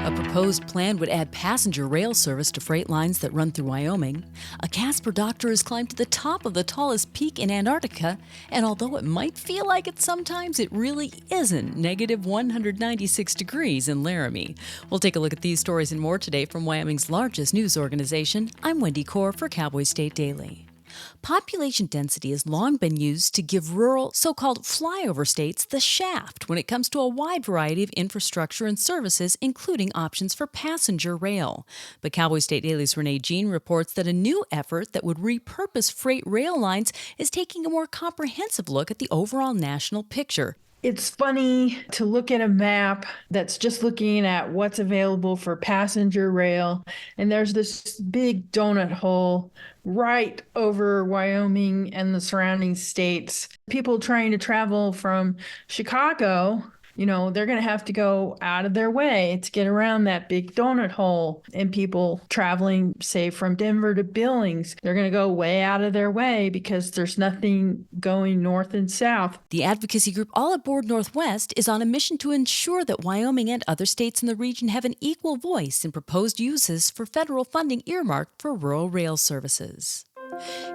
A proposed plan would add passenger rail service to freight lines that run through Wyoming. A Casper doctor has climbed to the top of the tallest peak in Antarctica, and although it might feel like it sometimes, it really isn't negative 196 degrees in Laramie. We'll take a look at these stories and more today from Wyoming's largest news organization. I'm Wendy Corr for Cowboy State Daily. Population density has long been used to give rural, so-called flyover states the shaft when it comes to a wide variety of infrastructure and services, including options for passenger rail. But Cowboy State Daily's Renee Jean reports that a new effort that would repurpose freight rail lines is taking a more comprehensive look at the overall national picture. It's funny to look at a map that's just looking at what's available for passenger rail, and there's this big donut hole right over Wyoming and the surrounding states. People trying to travel from Chicago, they're going to have to go out of their way to get around that big donut hole. And people traveling, say, from Denver to Billings, they're going to go way out of their way because there's nothing going north and south. The advocacy group All Aboard Northwest is on a mission to ensure that Wyoming and other states in the region have an equal voice in proposed uses for federal funding earmarked for rural rail services.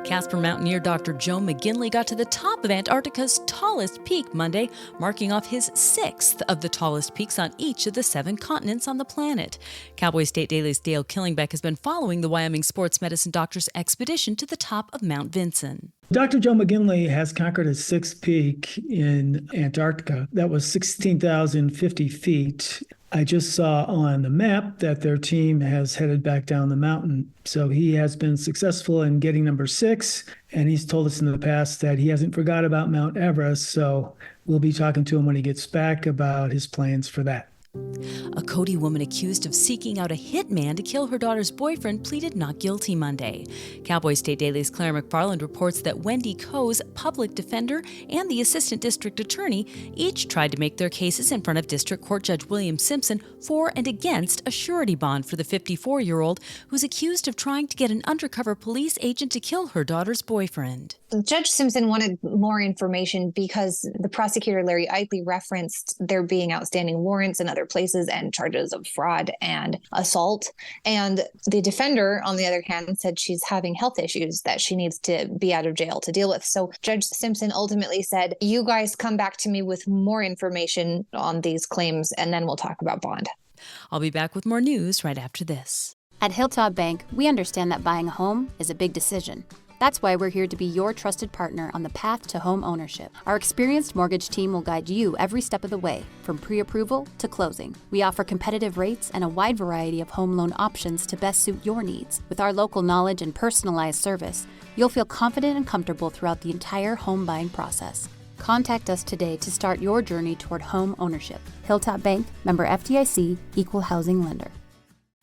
Casper mountaineer Dr. Joe McGinley got to the top of Antarctica's tallest peak Monday, marking off his sixth of the tallest peaks on each of the 7 continents on the planet. Cowboy State Daily's Dale Killingbeck has been following the Wyoming sports medicine doctor's expedition to the top of Mount Vinson. Dr. Joe McGinley has conquered a 6th peak in Antarctica. That was 16,050 feet. I just saw on the map that their team has headed back down the mountain. So he has been successful in getting number 6, and he's told us in the past that he hasn't forgot about Mount Everest. So we'll be talking to him when he gets back about his plans for that. A Cody woman accused of seeking out a hitman to kill her daughter's boyfriend pleaded not guilty Monday. Cowboy State Daily's Claire McFarland reports that Wendy Coe's public defender and the assistant district attorney each tried to make their cases in front of District Court Judge William Simpson for and against a surety bond for the 54-year-old who's accused of trying to get an undercover police agent to kill her daughter's boyfriend. Judge Simpson wanted more information because the prosecutor, Larry Eitley, referenced there being outstanding warrants in other places and charges of fraud and assault. And the defender, on the other hand, said she's having health issues that she needs to be out of jail to deal with. So Judge Simpson ultimately said, you guys come back to me with more information on these claims, and then we'll talk about bond. I'll be back with more news right after this. At Hilltop Bank, we understand that buying a home is a big decision. That's why we're here to be your trusted partner on the path to home ownership. Our experienced mortgage team will guide you every step of the way, from pre-approval to closing. We offer competitive rates and a wide variety of home loan options to best suit your needs. With our local knowledge and personalized service, you'll feel confident and comfortable throughout the entire home buying process. Contact us today to start your journey toward home ownership. Hilltop Bank, member FDIC, equal housing lender.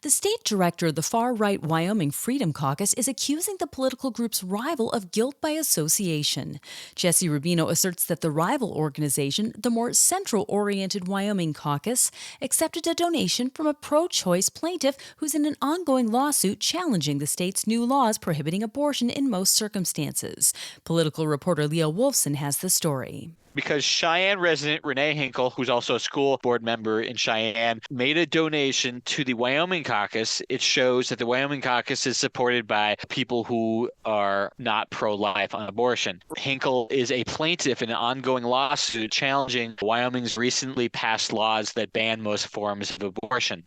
The state director of the far-right Wyoming Freedom Caucus is accusing the political group's rival of guilt by association. Jesse Rubino asserts that the rival organization, the more central-oriented Wyoming Caucus, accepted a donation from a pro-choice plaintiff who's in an ongoing lawsuit challenging the state's new laws prohibiting abortion in most circumstances. Political reporter Leo Wolfson has the story. Because Cheyenne resident Renee Hinkle, who's also a school board member in Cheyenne, made a donation to the Wyoming Caucus. It shows that the Wyoming Caucus is supported by people who are not pro-life on abortion. Hinkle is a plaintiff in an ongoing lawsuit challenging Wyoming's recently passed laws that ban most forms of abortion.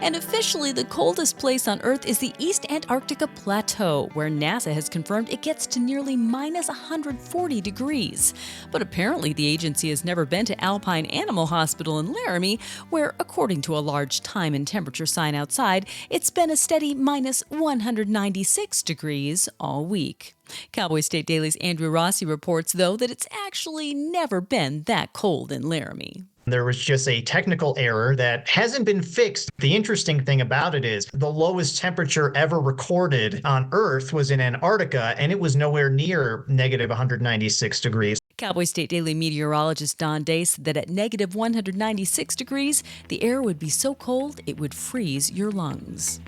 And officially, the coldest place on Earth is the East Antarctica Plateau, where NASA has confirmed it gets to nearly minus 140 degrees. But apparently, the agency has never been to Alpine Animal Hospital in Laramie, where, according to a large time and temperature sign outside, it's been a steady minus 196 degrees all week. Cowboy State Daily's Andrew Rossi reports, though, that it's actually never been that cold in Laramie. There was just a technical error that hasn't been fixed. The interesting thing about it is the lowest temperature ever recorded on Earth was in Antarctica, and it was nowhere near negative 196 degrees. Cowboy State Daily meteorologist Don Day said that at negative 196 degrees, the air would be so cold it would freeze your lungs.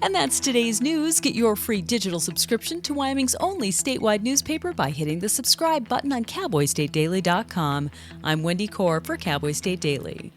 And that's today's news. Get your free digital subscription to Wyoming's only statewide newspaper by hitting the subscribe button on CowboyStateDaily.com. I'm Wendy Corr for Cowboy State Daily.